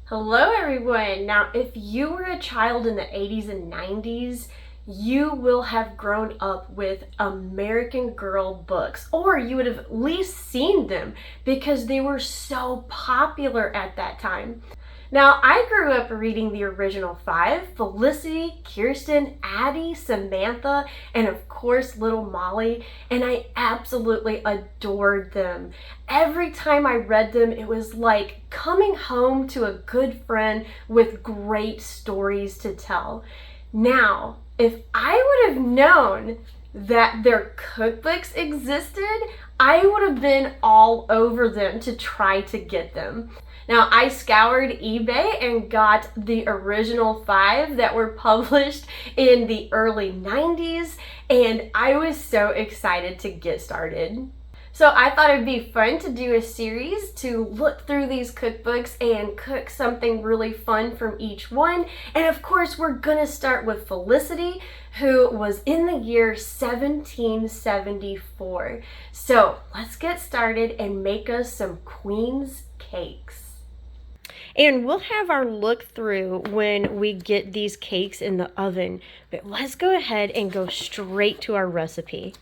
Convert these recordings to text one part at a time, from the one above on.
Hello everyone! Now if you were a child in the 80s and 90s, you will have grown up with American Girl books, or you would have at least seen them because they were so popular at that time. Now, I grew up reading the original five: Felicity, Kirsten, Addie, Samantha, and of course little Molly, and I absolutely adored them. Every time I read them, it was like coming home to a good friend with great stories to tell. Now, if I would have known that their cookbooks existed, I would have been all over them to try to get them. Now, I scoured eBay and got the original five that were published in the early 90s, and I was so excited to get started. So I thought it'd be fun to do a series to look through these cookbooks and cook something really fun from each one. And of course, we're gonna start with Felicity, who was in the year 1774. So let's get started and make us some Queen's cakes. And we'll have our look through when we get these cakes in the oven, but let's go ahead and go straight to our recipe.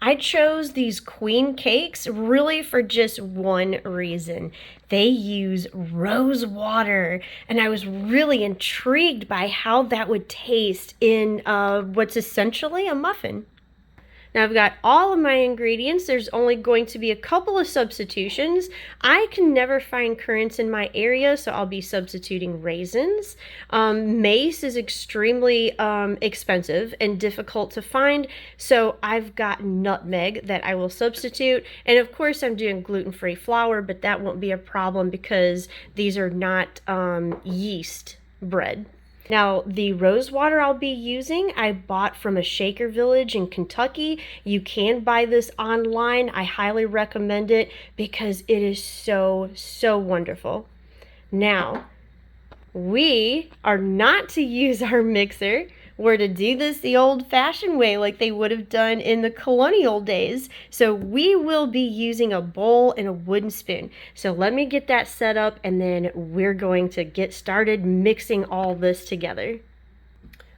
I chose these queen cakes really for just one reason. They use rose water, and I was really intrigued by how that would taste in what's essentially a muffin. Now I've got all of my ingredients. There's only going to be a couple of substitutions. I can never find currants in my area, so I'll be substituting raisins. Mace is extremely expensive and difficult to find, so I've got nutmeg that I will substitute. And of course I'm doing gluten-free flour, but that won't be a problem because these are not yeast bread. Now, the rose water I'll be using, I bought from a Shaker Village in Kentucky. You can buy this online. I highly recommend it because it is so, so wonderful. Now, we are not to use our mixer. We're to do this the old-fashioned way like they would have done in the colonial days. So we will be using a bowl and a wooden spoon. So let me get that set up and then we're going to get started mixing all this together.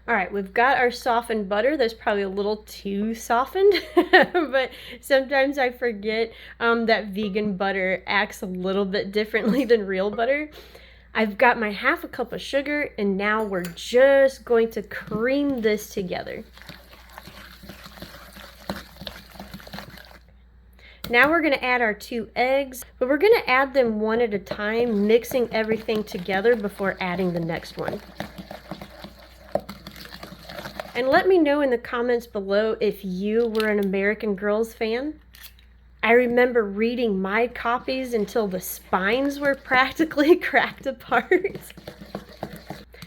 All right, we've got our softened butter. That's probably a little too softened, but sometimes I forget that vegan butter acts a little bit differently than real butter. I've got my half a cup of sugar, and now we're just going to cream this together. Now we're going to add our 2 eggs, but we're going to add them one at a time, mixing everything together before adding the next one. And let me know in the comments below if you were an American Girls fan. I remember reading my copies until the spines were practically cracked apart.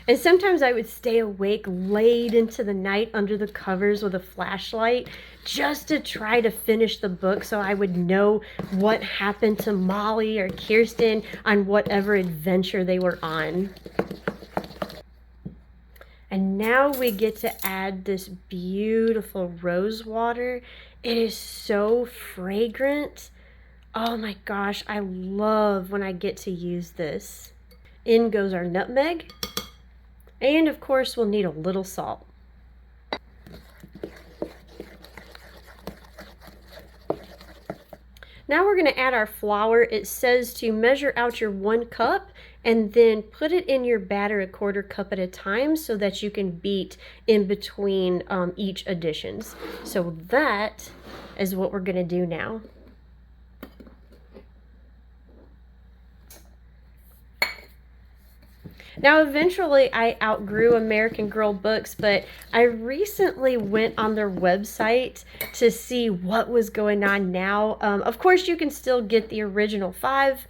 And sometimes I would stay awake late into the night under the covers with a flashlight just to try to finish the book so I would know what happened to Molly or Kirsten on whatever adventure they were on. And now we get to add this beautiful rose water. It is so fragrant. Oh my gosh, I love when I get to use this. In goes our nutmeg. And of course, we'll need a little salt. Now we're going to add our flour. It says to measure out your 1 cup and then put it in your batter 1/4 cup at a time so that you can beat in between each additions. So that is what we're going to do now. Now, eventually I outgrew American Girl books, but I recently went on their website to see what was going on now. Of course, you can still get the original 5,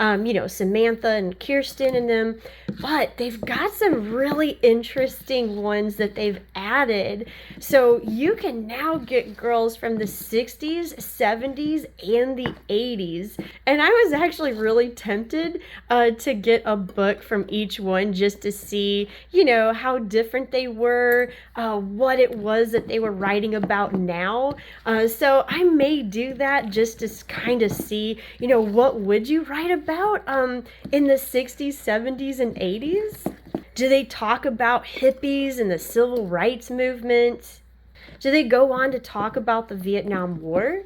you know, Samantha and Kirsten in them, but they've got some really interesting ones that they've added. So you can now get girls from the 60s, 70s, and the 80s. And I was actually really tempted to get a book from each one just to see, you know, how different they were, what it was that they were writing about now. So I may do that just to kind of see, you know, what would you write about about in the 60s, 70s, and 80s? Do they talk about hippies and the civil rights movement? Do they go on to talk about the Vietnam War?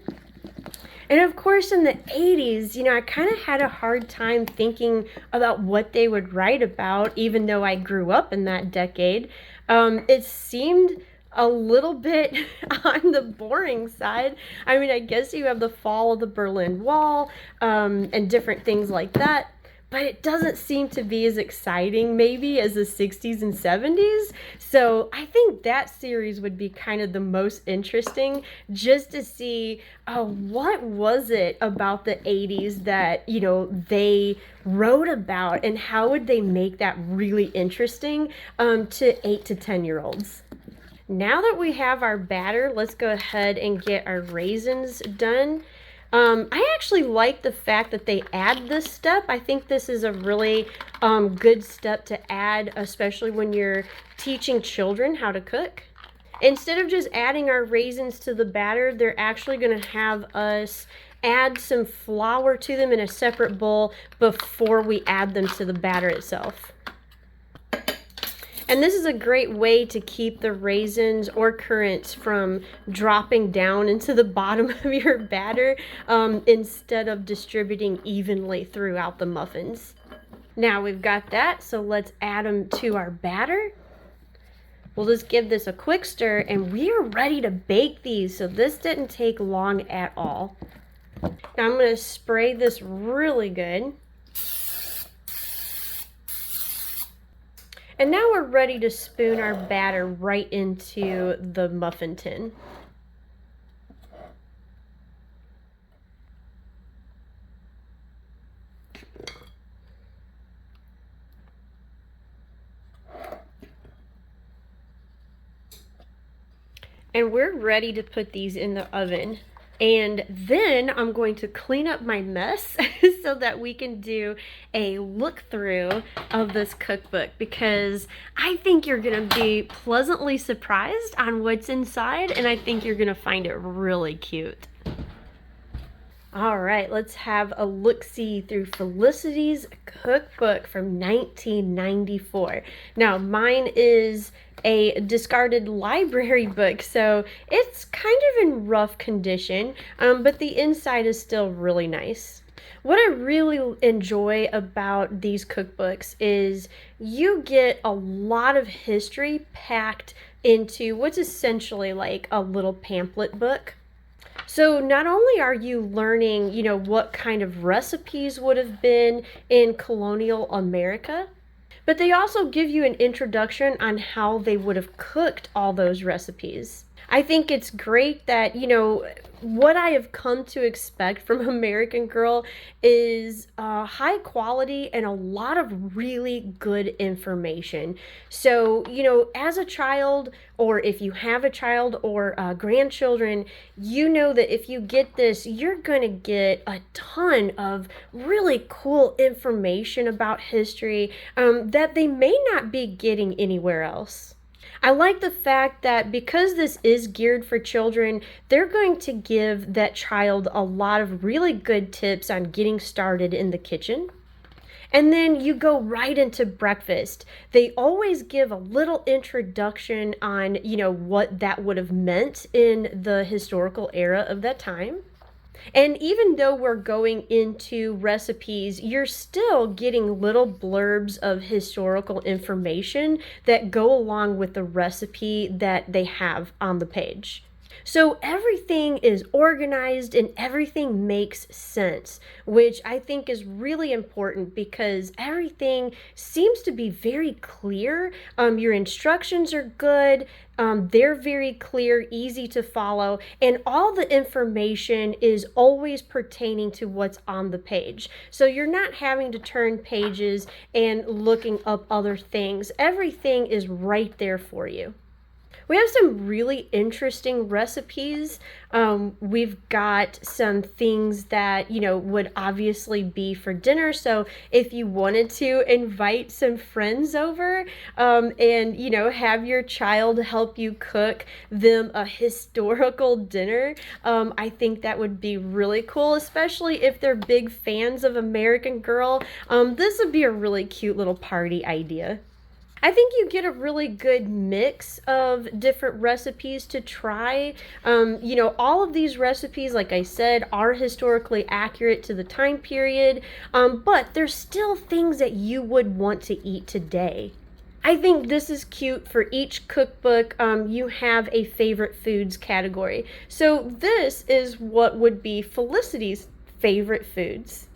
And of course, in the 80s, I kind of had a hard time thinking about what they would write about, even though I grew up in that decade. It seemed a little bit on the boring side. I mean, I guess you have the fall of the Berlin Wall and different things like that. But it doesn't seem to be as exciting maybe as the 60s and 70s. So I think that series would be kind of the most interesting, just to see what was it about the 80s that, they wrote about, and how would they make that really interesting to 8 to 10-year-olds. Now that we have our batter, let's go ahead and get our raisins done. I actually like the fact that they add this step. I think this is a really good step to add, especially when you're teaching children how to cook. Instead of just adding our raisins to the batter, they're actually going to have us add some flour to them in a separate bowl before we add them to the batter itself. And this is a great way to keep the raisins or currants from dropping down into the bottom of your batter instead of distributing evenly throughout the muffins. Now we've got that, so let's add them to our batter. We'll just give this a quick stir, and we are ready to bake these, so this didn't take long at all. Now I'm going to spray this really good. And now we're ready to spoon our batter right into the muffin tin. And we're ready to put these in the oven. And then I'm going to clean up my mess so that we can do a look through of this cookbook, because I think you're going to be pleasantly surprised on what's inside, and I think you're going to find it really cute. All right, let's have a look-see through Felicity's cookbook from 1994. Now, mine is a discarded library book, so it's kind of in rough condition, but the inside is still really nice. What I really enjoy about these cookbooks is you get a lot of history packed into what's essentially like a little pamphlet book. So not only are you learning, what kind of recipes would have been in colonial America, but they also give you an introduction on how they would have cooked all those recipes. I think it's great that, what I have come to expect from American Girl is high quality and a lot of really good information. So, as a child, or if you have a child or grandchildren, you know that if you get this, you're going to get a ton of really cool information about history that they may not be getting anywhere else. I like the fact that because this is geared for children, they're going to give that child a lot of really good tips on getting started in the kitchen. And then you go right into breakfast. They always give a little introduction on, what that would have meant in the historical era of that time. And even though we're going into recipes, you're still getting little blurbs of historical information that go along with the recipe that they have on the page. So everything is organized and everything makes sense, which I think is really important because everything seems to be very clear. Your instructions are good. They're very clear, easy to follow, and all the information is always pertaining to what's on the page. So you're not having to turn pages and looking up other things. Everything is right there for you. We have some really interesting recipes. We've got some things that, would obviously be for dinner. So if you wanted to invite some friends over, and, have your child help you cook them a historical dinner, I think that would be really cool, especially if they're big fans of American Girl. This would be a really cute little party idea. I think you get a really good mix of different recipes to try. All of these recipes, like I said, are historically accurate to the time period, but there's still things that you would want to eat today. I think this is cute. For each cookbook, you have a favorite foods category. So this is what would be Felicity's favorite foods.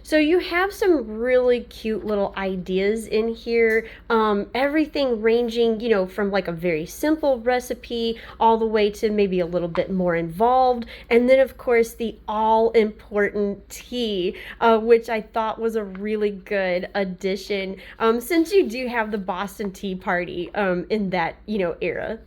So you have some really cute little ideas in here. Everything ranging, from like a very simple recipe all the way to maybe a little bit more involved. And then of course the all important tea, which I thought was a really good addition, since you do have the Boston Tea Party in that, era.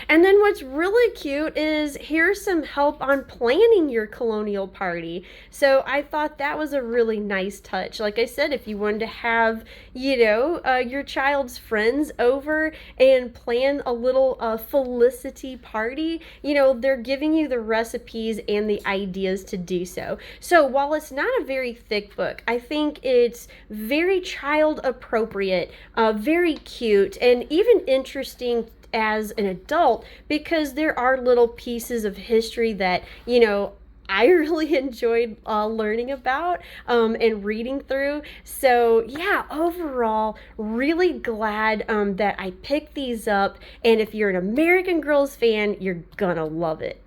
And then what's really cute is here's some help on planning your colonial party. So I thought that was a really nice touch. Like I said, if you wanted to have, your child's friends over and plan a little Felicity party, they're giving you the recipes and the ideas to do so. So while it's not a very thick book, I think it's very child appropriate, very cute, and even interesting as an adult, because there are little pieces of history that I really enjoyed learning about and reading through. So yeah, overall, really glad that I picked these up, and if you're an American Girls fan, you're gonna love it.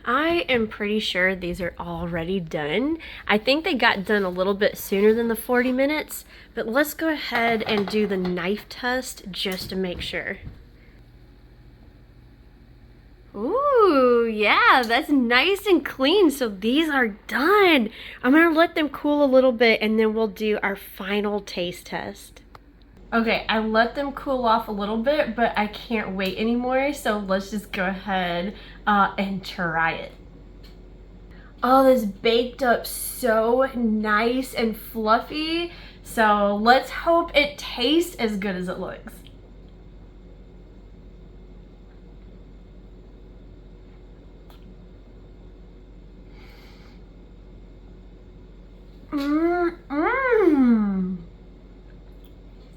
I am pretty sure these are already done. I think they got done a little bit sooner than the 40 minutes, but let's go ahead and do the knife test just to make sure. Ooh, yeah, that's nice and clean. So these are done. I'm gonna let them cool a little bit and then we'll do our final taste test. Okay, I let them cool off a little bit, but I can't wait anymore, so let's just go ahead and try it. Oh, this baked up so nice and fluffy, so let's hope it tastes as good as it looks.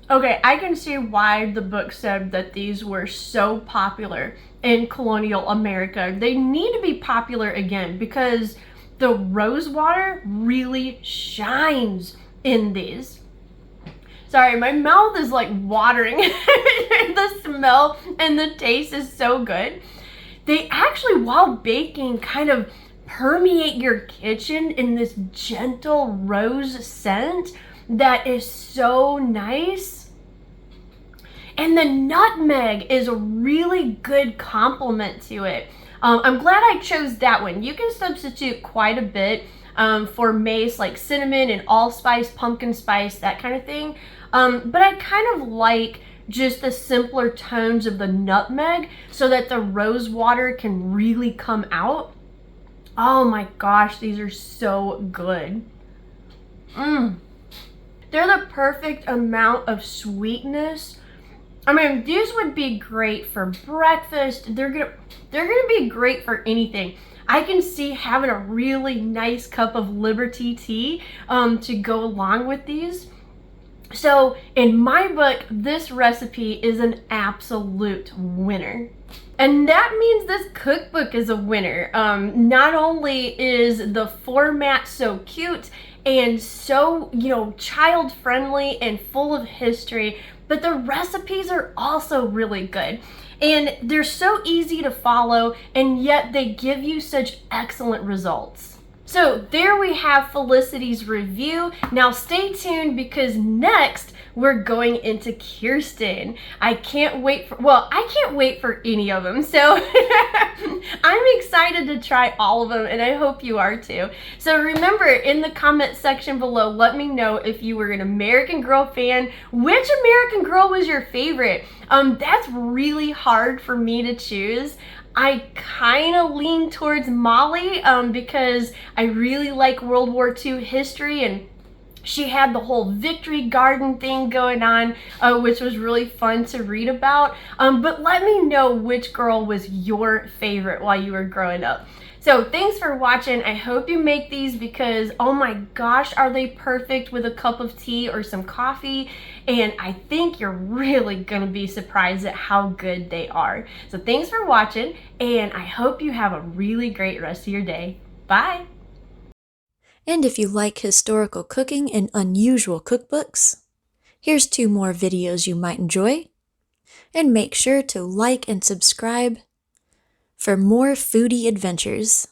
Okay, I can see why the book said that these were so popular in colonial America. They need to be popular again because the rose water really shines in these. Sorry, my mouth is like watering. The smell and the taste is so good. They actually, while baking, kind of permeate your kitchen in this gentle rose scent that is so nice. And the nutmeg is a really good complement to it. I'm glad I chose that one. You can substitute quite a bit for mace, like cinnamon and allspice, pumpkin spice, that kind of thing. But I kind of like just the simpler tones of the nutmeg so that the rose water can really come out. Oh my gosh, these are so good. They're the perfect amount of sweetness. I mean, these would be great for breakfast. They're gonna be great for anything. I can see having a really nice cup of Liberty tea to go along with these. So in my book, this recipe is an absolute winner. And that means this cookbook is a winner. Not only is the format so cute and so, child friendly and full of history, but the recipes are also really good. And they're so easy to follow, and yet they give you such excellent results. So there we have Felicity's review. Now stay tuned because next we're going into Kirsten. I can't wait for any of them. So I'm excited to try all of them and I hope you are too. So remember, in the comment section below, let me know if you were an American Girl fan. Which American Girl was your favorite? That's really hard for me to choose. I kind of lean towards Molly because I really like World War II history, and she had the whole victory garden thing going on, which was really fun to read about. But let me know which girl was your favorite while you were growing up. So thanks for watching. I hope you make these because, oh my gosh, are they perfect with a cup of tea or some coffee? And I think you're really gonna be surprised at how good they are. So thanks for watching, and I hope you have a really great rest of your day. Bye. And if you like historical cooking and unusual cookbooks, here's 2 more videos you might enjoy. And make sure to like and subscribe for more foodie adventures.